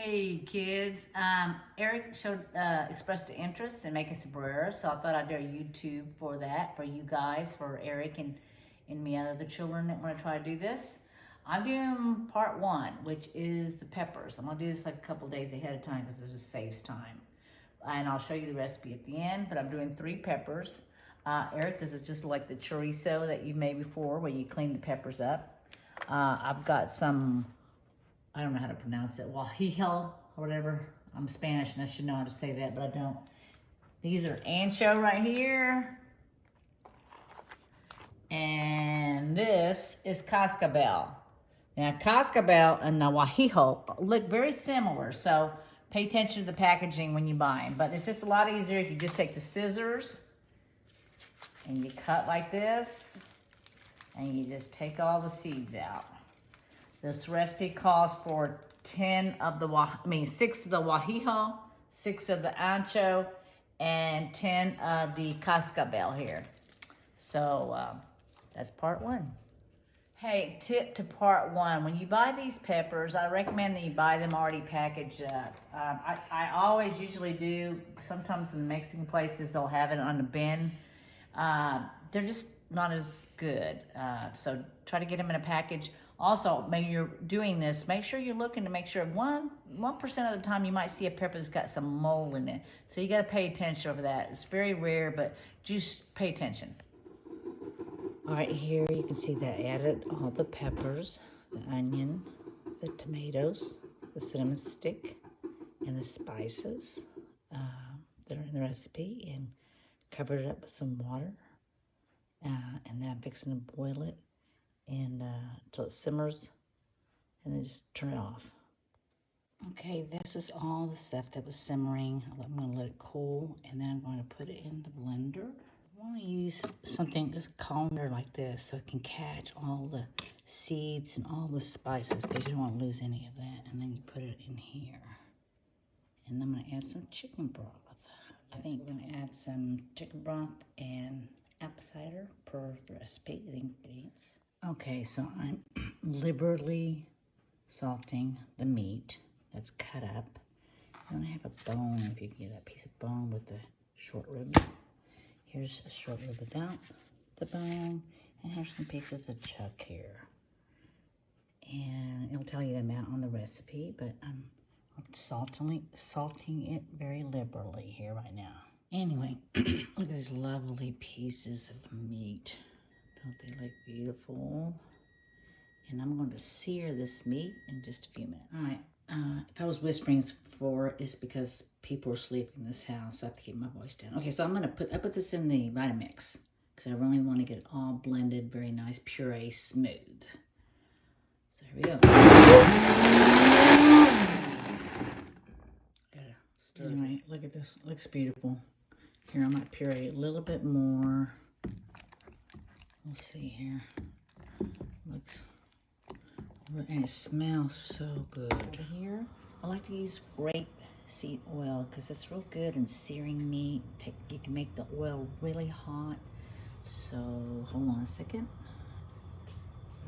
Hey kids, Eric expressed an interest in making some Birria, so I thought I'd do a YouTube for that, for you guys, for Eric and me other children that want to try to do this. I'm doing part one, which is the peppers. I'm gonna do this like a couple days ahead of time because it just saves time. And I'll show you the recipe at the end, but I'm doing 3 peppers. Eric, this is just like the chorizo that you made before, where you clean the peppers up. I've got some, I don't know how to pronounce it, guajillo or whatever. I'm Spanish and I should know how to say that, but I don't. These are ancho right here. And this is cascabel. Now cascabel and the guajillo look very similar, so pay attention to the packaging when you buy them. But it's just a lot easier if you just take the scissors and you cut like this and you just take all the seeds out. This recipe calls for 6 of the guajillo, 6 of the ancho, and 10 of the cascabel here. So that's part 1. Hey, tip to part 1. When you buy these peppers, I recommend that you buy them already packaged up. I always usually do. Sometimes in the Mexican places, they'll have it on a bin. They're just not as good. So try to get them in a package. Also, when you're doing this, make sure you're looking to make sure 1% of the time you might see a pepper that's got some mold in it. So you got to pay attention over that. It's very rare, but just pay attention. All right, here you can see that I added all the peppers, the onion, the tomatoes, the cinnamon stick, and the spices that are in the recipe, and covered it up with some water. And then I'm fixing to boil it and until it simmers, and then just turn it off. Okay, this is all the stuff that was simmering. I'm going to let it cool, and then I'm going to put it in the blender. I want to use something that's colander like this so it can catch all the seeds and all the spices, because you don't want to lose any of that. And then you put it in here. And I'm going to add some chicken broth. I think we're going to add some chicken broth and apple cider per the recipe, the ingredients. Okay, so I'm liberally salting the meat that's cut up. And I have a bone, if you can get a piece of bone with the short ribs. Here's a short rib without the bone, and here's some pieces of chuck here. And it'll tell you the amount on the recipe, but I'm salting it very liberally here right now. Anyway, look at these lovely pieces of meat. Don't they look beautiful? And I'm going to sear this meat in just a few minutes. All right. If I was whispering before, it's because people are sleeping in this house, so I have to keep my voice down. Okay, so I put this in the Vitamix because I really want to get it all blended, very nice, puree, smooth. So here we go. Gotta stir. All right, look at this. Looks beautiful. Here, I might puree a little bit more. We'll see here. Looks, and it smells so good. Over here, I like to use grapeseed oil because it's real good in searing meat. You can make the oil really hot. So, hold on a second.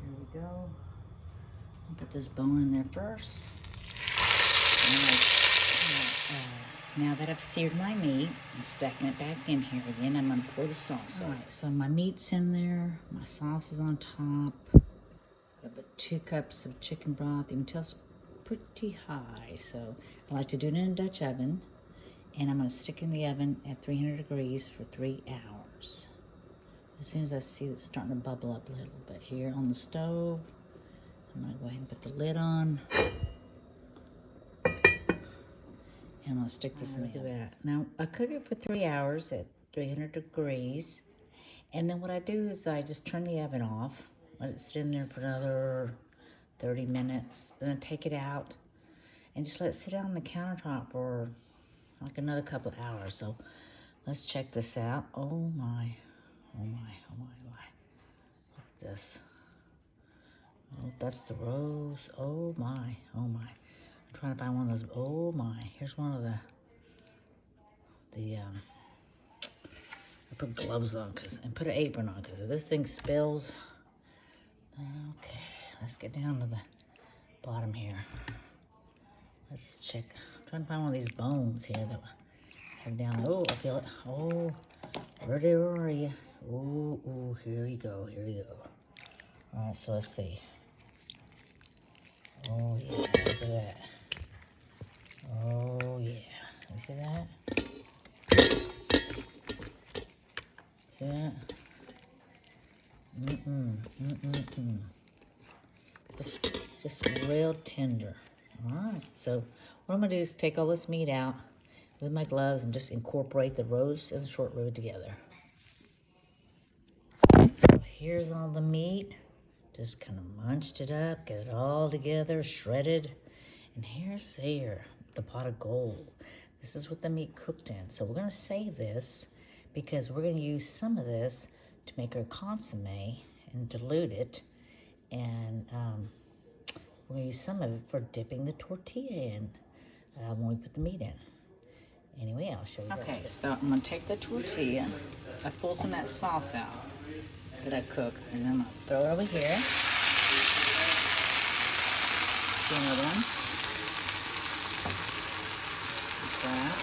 Here we go. I'll put this bone in there first. Now that I've seared my meat, I'm stacking it back in here again. I'm going to pour the sauce on. All right, so my meat's in there. My sauce is on top. I've got 2 cups of chicken broth. You can tell it's pretty high. So I like to do it in a Dutch oven. And I'm going to stick it in the oven at 300 degrees for 3 hours. As soon as I see it starting to bubble up a little bit here on the stove, I'm going to go ahead and put the lid on. And I'm going to stick this in the oven. Now, I cook it for 3 hours at 300 degrees. And then what I do is I just turn the oven off. Let it sit in there for another 30 minutes. Then I take it out and just let it sit on the countertop for like another couple of hours. So let's check this out. Oh my, oh my, oh my, oh my. Look at this. Oh, that's the rose. Oh my, oh my. I'm trying to find one of those. Oh my, here's one of the I put gloves on and put an apron on because if this thing spills. Okay, let's get down to the bottom here. Let's check. I'm trying to find one of these bones here that I have down. Oh, I feel it. Oh, where are you? Oh, oh, here we go. Here we go. All right, so let's see. Oh, yeah, look at that. Oh, yeah. You see that? See that? Just real tender. All right, so what I'm gonna do is take all this meat out with my gloves and just incorporate the roast and the short rib together. So here's all the meat. Just kind of munched it up, get it all together, shredded. And here's the pot of gold. This is what the meat cooked in. So we're gonna save this because we're gonna use some of this to make our consomme and dilute it. And we're gonna use some of it for dipping the tortilla in when we put the meat in. Anyway, I'll show you. Okay, so I'm gonna take the tortilla. I pull some of that sauce out that I cooked, and then I'm gonna throw it over here. See another one? Like that.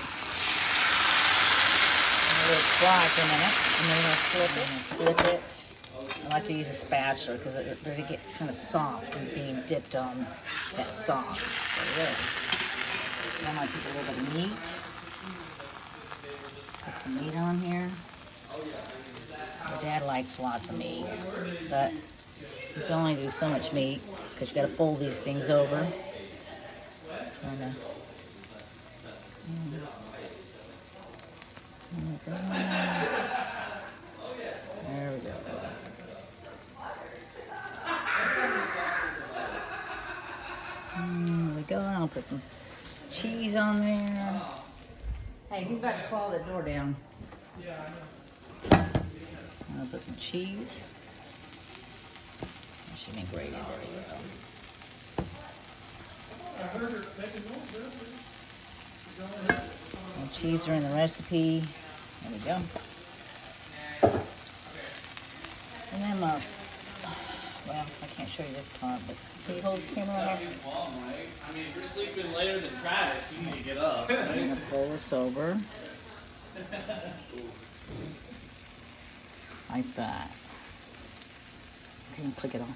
I'm gonna let it fry for a minute, and then we're gonna flip it. I like to use a spatula because they get kind of soft and being dipped on that sauce. So there. Then I put a little bit of meat. Put some meat on here. My dad likes lots of meat, but you can only do so much meat because you got to fold these things over. There we go. There we go. I'll put some cheese on there. Hey, he's about to claw the door down. Yeah, I know. I'll put some cheese. That should be grated. There we go. I heard her making noise. Cheese are in the recipe. There we go. And then well, I can't show you this part, but can you hold the camera on there? I mean, if you're sleeping later than Travis, you need to get up. Right? I'm gonna pull this over. Like that. Okay, click it on.